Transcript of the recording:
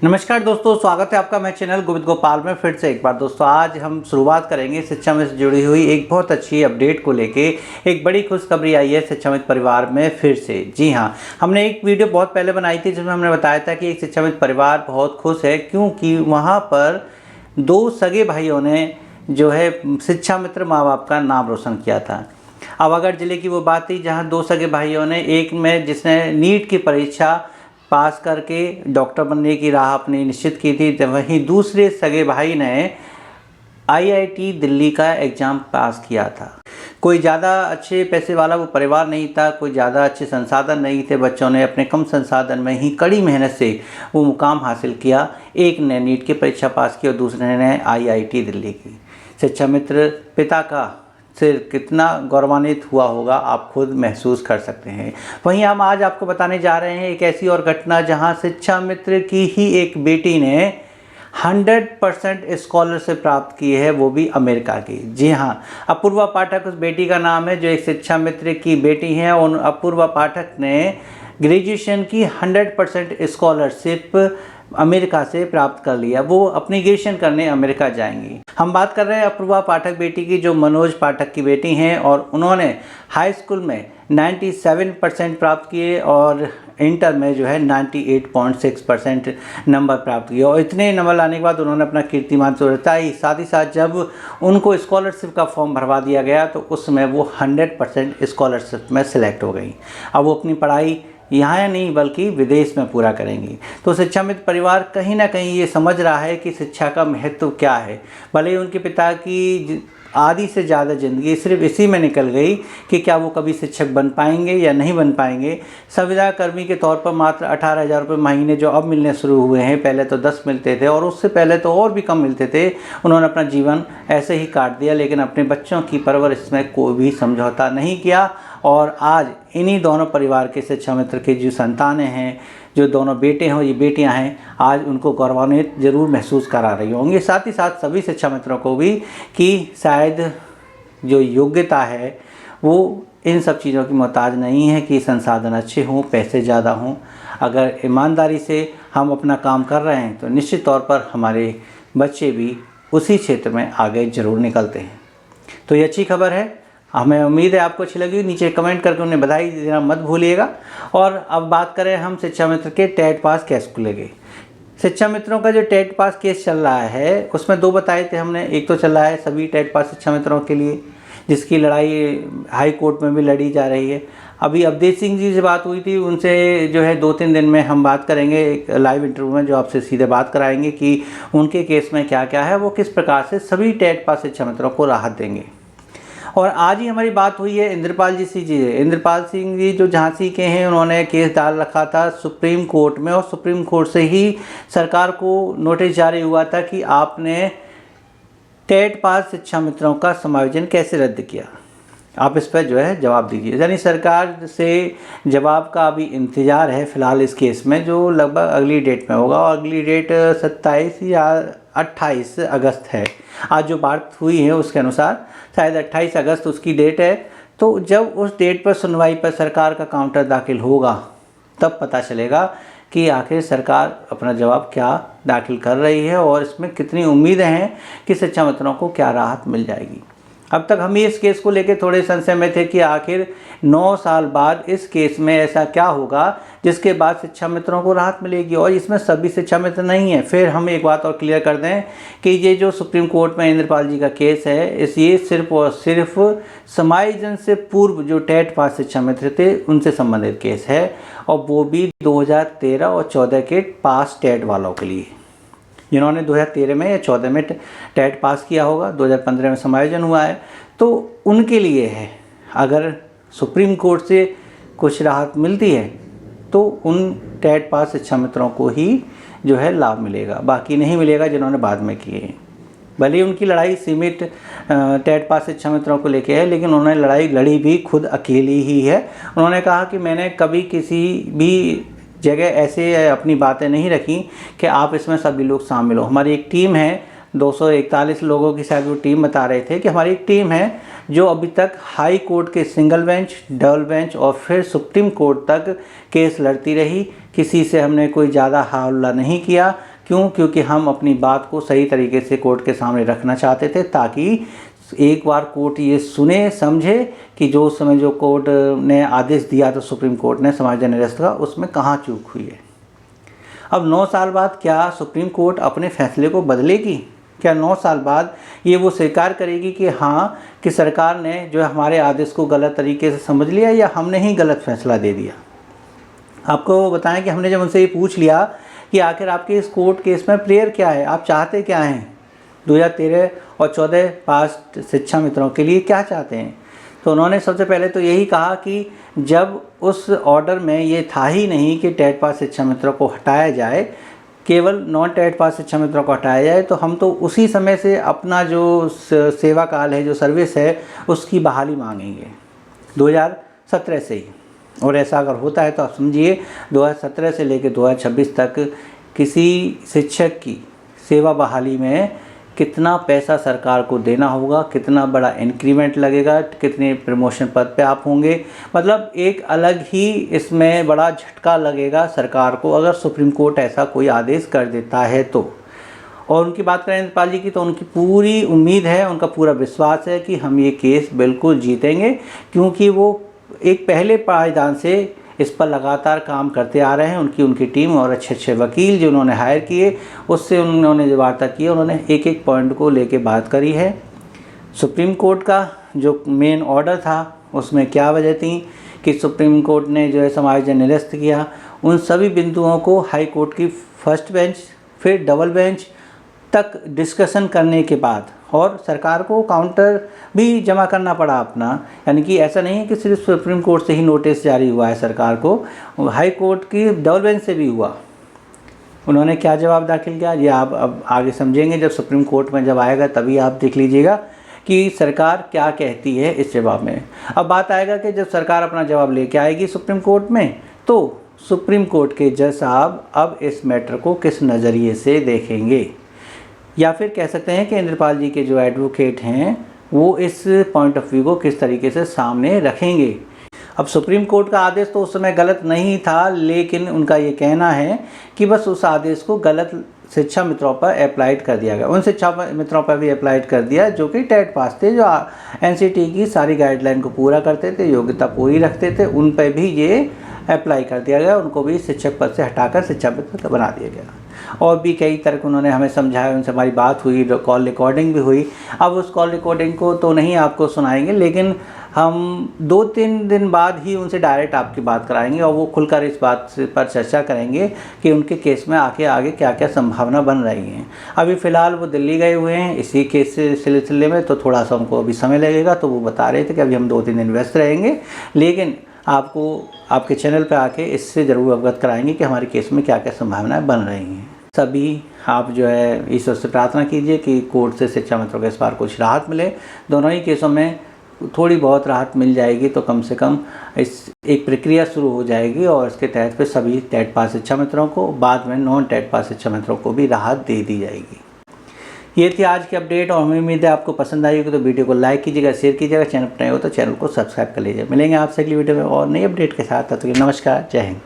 नमस्कार दोस्तों, स्वागत है आपका मेरे चैनल गोविंद गोपाल में फिर से एक बार। दोस्तों आज हम शुरुआत करेंगे शिक्षा में से जुड़ी हुई एक बहुत अच्छी अपडेट को लेके। एक बड़ी खुशखबरी आई है शिक्षा मित्र परिवार में फिर से। जी हाँ, हमने एक वीडियो बहुत पहले बनाई थी जिसमें हमने बताया था कि एक शिक्षा मित्र परिवार बहुत खुश है क्योंकि वहाँ पर दो सगे भाइयों ने जो है शिक्षा मित्र माँ बाप का नाम रोशन किया था। आवागढ़ जिले की वो बात थी जहाँ दो सगे भाइयों ने, एक में जिसने नीट की परीक्षा पास करके डॉक्टर बनने की राह अपनी निश्चित की थी, तो वहीं दूसरे सगे भाई ने आईआईटी दिल्ली का एग्ज़ाम पास किया था। कोई ज़्यादा अच्छे पैसे वाला वो परिवार नहीं था, कोई ज़्यादा अच्छे संसाधन नहीं थे। बच्चों ने अपने कम संसाधन में ही कड़ी मेहनत से वो मुकाम हासिल किया। एक ने नीट की परीक्षा पास की और दूसरे ने आईआईटी दिल्ली की। शिक्षा मित्र पिता का से कितना गौरवान्वित हुआ होगा आप खुद महसूस कर सकते हैं। वहीं हम आज आपको बताने जा रहे हैं एक ऐसी और घटना जहां शिक्षा मित्र की ही एक बेटी ने 100% स्कॉलरशिप प्राप्त की है, वो भी अमेरिका की। जी हाँ, अपूर्वा पाठक उस बेटी का नाम है जो एक शिक्षा मित्र की बेटी है। और अपूर्वा पाठक ने ग्रेजुएशन की 100% स्कॉलरशिप अमेरिका से प्राप्त कर लिया। वो अपनी ग्रेजुएशन करने अमेरिका जाएंगी। हम बात कर रहे हैं अपूर्वा पाठक बेटी की जो मनोज पाठक की बेटी हैं, और उन्होंने हाई स्कूल में 97% प्राप्त किए और इंटर में जो है 98.6% नंबर प्राप्त किए। और इतने नंबर लाने के बाद उन्होंने अपना कीर्तिमान तो रचाई। साथ ही साथ जब उनको स्कॉलरशिप का फॉर्म भरवा दिया गया तो उसमें वो 100% स्कॉलरशिप में सिलेक्ट हो गई। अब वो अपनी पढ़ाई यहाँ नहीं बल्कि विदेश में पूरा करेंगी। तो शिक्षा मित्र परिवार कहीं ना कहीं ये समझ रहा है कि शिक्षा का महत्व क्या है। भले ही उनके पिता की आधी से ज़्यादा ज़िंदगी सिर्फ इसी में निकल गई कि क्या वो कभी शिक्षक बन पाएंगे या नहीं बन पाएंगे। संविदा कर्मी के तौर पर मात्र 18,000 रुपये महीने जो अब मिलने शुरू हुए हैं, पहले तो 10 मिलते थे और उससे पहले तो और भी कम मिलते थे। उन्होंने अपना जीवन ऐसे ही काट दिया, लेकिन अपने बच्चों की परवरिश में कोई भी समझौता नहीं किया। और आज इन्हीं दोनों परिवार के शिक्षा मित्र के जो संतानें हैं, जो दोनों बेटे हैं, ये बेटियां हैं, आज उनको गौरवान्वित जरूर महसूस करा रही होंगी। साथ ही साथ सभी शिक्षा मित्रों को भी कि शायद जो योग्यता है वो इन सब चीज़ों की मोहताज नहीं है कि संसाधन अच्छे हों, पैसे ज़्यादा हों। अगर ईमानदारी से हम अपना काम कर रहे हैं तो निश्चित तौर पर हमारे बच्चे भी उसी क्षेत्र में आगे ज़रूर निकलते हैं। तो ये अच्छी खबर है। हमें उम्मीद है आपको अच्छी लगी। नीचे कमेंट करके उन्हें बधाई देना मत भूलिएगा। और अब बात करें हम शिक्षा मित्र के टेट पास केस को लेके। शिक्षा मित्रों का जो टेट पास केस चल रहा है उसमें दो बताए थे हमने। एक तो चल रहा है सभी टेट पास शिक्षा मित्रों के लिए, जिसकी लड़ाई हाई कोर्ट में भी लड़ी जा रही है। अभी अवधेश सिंह जी से बात हुई थी, उनसे जो है 2-3 दिन में हम बात करेंगे एक लाइव इंटरव्यू में, जो आपसे सीधे बात कराएंगे कि उनके केस में क्या क्या है, वो किस प्रकार से सभी टेट पास शिक्षा मित्रों को राहत देंगे। और आज ही हमारी बात हुई है इंद्रपाल जी से। इंद्रपाल सिंह जी जो झांसी के हैं, उन्होंने केस डाल रखा था सुप्रीम कोर्ट में, और सुप्रीम कोर्ट से ही सरकार को नोटिस जारी हुआ था कि आपने टेट पास शिक्षा मित्रों का समायोजन कैसे रद्द किया। आप इस पर जो है जवाब दीजिए। यानी सरकार से जवाब का अभी इंतज़ार है फ़िलहाल इस केस में, जो लगभग अगली डेट में होगा। और अगली डेट 27 या 28 अगस्त है। आज जो बात हुई है उसके अनुसार शायद 28 अगस्त उसकी डेट है। तो जब उस डेट पर सुनवाई पर सरकार का काउंटर दाखिल होगा तब पता चलेगा कि आखिर सरकार अपना जवाब क्या दाखिल कर रही है और इसमें कितनी उम्मीदें हैं कि शिक्षा मित्रों को क्या राहत मिल जाएगी। अब तक हम इस केस को लेकर थोड़े संशय में थे कि आखिर 9 साल बाद इस केस में ऐसा क्या होगा जिसके बाद शिक्षा मित्रों को राहत मिलेगी, और इसमें सभी शिक्षा मित्र नहीं है। फिर हम एक बात और क्लियर कर दें कि ये जो सुप्रीम कोर्ट में इंद्रपाल जी का केस है, ये सिर्फ और सिर्फ समायोजन से पूर्व जो टेट पास शिक्षा मित्र थे उनसे संबंधित केस है, और वो भी 2013 और 14 के पास टेट वालों के लिए, जिन्होंने 2013 में या 14 में टेट पास किया होगा, 2015 में समायोजन हुआ है, तो उनके लिए है। अगर सुप्रीम कोर्ट से कुछ राहत मिलती है तो उन टेट पास शिक्षा मित्रों को ही जो है लाभ मिलेगा, बाकी नहीं मिलेगा जिन्होंने बाद में किए हैं। भले ही उनकी लड़ाई सीमित टेट पास शिक्षा मित्रों को लेके है, लेकिन उन्होंने लड़ाई लड़ी भी खुद अकेली ही है। उन्होंने कहा कि मैंने कभी किसी भी जगह ऐसे अपनी बातें नहीं रखी कि आप इसमें सभी लोग शामिल हो। हमारी एक टीम है, 241 लोगों की शायद वो टीम बता रहे थे कि हमारी एक टीम है जो अभी तक हाई कोर्ट के सिंगल बेंच, डबल बेंच और फिर सुप्रीम कोर्ट तक केस लड़ती रही। किसी से हमने कोई ज़्यादा हल्ला नहीं किया, क्यों? क्योंकि हम अपनी बात को सही तरीके से कोर्ट के सामने रखना चाहते थे, ताकि एक बार कोर्ट ये सुने समझे कि जो उस समय जो कोर्ट ने आदेश दिया था सुप्रीम कोर्ट ने समायोजन अरेस्ट का, उसमें कहाँ चूक हुई है। अब 9 साल बाद क्या सुप्रीम कोर्ट अपने फैसले को बदलेगी? क्या 9 साल बाद ये वो स्वीकार करेगी कि हाँ, कि सरकार ने जो हमारे आदेश को गलत तरीके से समझ लिया या हमने ही गलत फैसला दे दिया? आपको बताएं कि हमने जब उनसे ये पूछ लिया कि आखिर आपके इस कोर्ट केस में प्रेयर क्या है, आप चाहते क्या हैं 2013 और 14 पास शिक्षा मित्रों के लिए क्या चाहते हैं, तो उन्होंने सबसे पहले तो यही कहा कि जब उस ऑर्डर में ये था ही नहीं कि टेट पास शिक्षा मित्रों को हटाया जाए, केवल नॉन टेट पास शिक्षा मित्रों को हटाया जाए, तो हम तो उसी समय से अपना जो सेवा काल है, जो सर्विस है, उसकी बहाली मांगेंगे 2017 से ही। और ऐसा अगर होता है तो आप समझिए 2017 से लेकर 2026 तक किसी शिक्षक की सेवा बहाली में कितना पैसा सरकार को देना होगा, कितना बड़ा इंक्रीमेंट लगेगा, कितने प्रमोशन पद पे आप होंगे। मतलब एक अलग ही इसमें बड़ा झटका लगेगा सरकार को अगर सुप्रीम कोर्ट ऐसा कोई आदेश कर देता है तो। और उनकी बात करें इंद्रपाल जी की, तो उनकी पूरी उम्मीद है, उनका पूरा विश्वास है कि हम ये केस बिल्कुल जीतेंगे, क्योंकि वो एक पहले पायदान से इस पर लगातार काम करते आ रहे हैं। उनकी टीम और अच्छे अच्छे वकील जो उन्होंने हायर किए, उससे उन्होंने जो वार्ता की, उन्होंने एक एक पॉइंट को लेके बात करी है। सुप्रीम कोर्ट का जो मेन ऑर्डर था उसमें क्या वजह थी कि सुप्रीम कोर्ट ने जो है समायोजन निरस्त किया, उन सभी बिंदुओं को हाई कोर्ट की फर्स्ट बेंच फिर डबल बेंच तक डिस्कशन करने के बाद, और सरकार को काउंटर भी जमा करना पड़ा अपना। यानी कि ऐसा नहीं है कि सिर्फ सुप्रीम कोर्ट से ही नोटिस जारी हुआ है सरकार को, हाई कोर्ट की डबल बेंच से भी हुआ। उन्होंने क्या जवाब दाखिल किया ये आप अब आगे समझेंगे, जब सुप्रीम कोर्ट में जब आएगा तभी आप देख लीजिएगा कि सरकार क्या कहती है इस जवाब में। अब बात आएगा कि जब सरकार अपना जवाब लेके आएगी सुप्रीम कोर्ट में, तो सुप्रीम कोर्ट के जज साहब अब इस मैटर को किस नज़रिए से देखेंगे, या फिर कह सकते हैं कि इंद्रपाल जी के जो एडवोकेट हैं वो इस पॉइंट ऑफ व्यू को किस तरीके से सामने रखेंगे। अब सुप्रीम कोर्ट का आदेश तो उस समय गलत नहीं था, लेकिन उनका ये कहना है कि बस उस आदेश को गलत शिक्षा मित्रों पर अप्लाइड कर दिया गया, उन शिक्षा मित्रों पर भी अप्लाइड कर दिया जो कि टेट पास थे, जो एनसीटी की सारी गाइडलाइन को पूरा करते थे, योग्यता पूरी रखते थे, उन पर भी ये अप्लाई कर दिया गया, उनको भी शिक्षक पद से हटाकर शिक्षा मित्र बना दिया गया। और भी कई तरह के उन्होंने हमें समझाया, उनसे हमारी बात हुई, कॉल रिकॉर्डिंग भी हुई। अब उस कॉल रिकॉर्डिंग को तो नहीं आपको सुनाएंगे, लेकिन हम 2-3 दिन बाद ही उनसे डायरेक्ट आपकी बात कराएंगे और वो खुलकर इस बात पर चर्चा करेंगे कि उनके केस में आगे क्या क्या संभावना बन रही हैं। अभी फ़िलहाल वो दिल्ली गए हुए हैं इसी केस से सिलसिले में, तो थोड़ा सा उनको अभी समय लगेगा, तो वो बता रहे थे कि अभी हम 2-3 दिन व्यस्त रहेंगे, लेकिन आपको आपके चैनल पर आके इससे ज़रूर अवगत कराएंगे कि हमारे केस में क्या क्या संभावनाएं बन रही हैं। सभी आप जो है ईश्वर से प्रार्थना कीजिए कि कोर्ट से शिक्षा मित्रों को इस बार कुछ राहत मिले। दोनों ही केसों में थोड़ी बहुत राहत मिल जाएगी तो कम से कम इस एक प्रक्रिया शुरू हो जाएगी और इसके तहत पे सभी टेट पास शिक्षा मित्रों को, बाद में नॉन टेट पास शिक्षा मित्रों को भी राहत दे दी जाएगी। ये थी आज की अपडेट और हमें उम्मीद है आपको पसंद आई होगी, तो वीडियो को लाइक कीजिएगा, शेयर कीजिएगा, चैनल पर नए हो तो चैनल को सब्सक्राइब कर लीजिए। मिलेंगे आपसे अगली वीडियो में और नई अपडेट के साथ। तब तक नमस्कार, जय हिंद।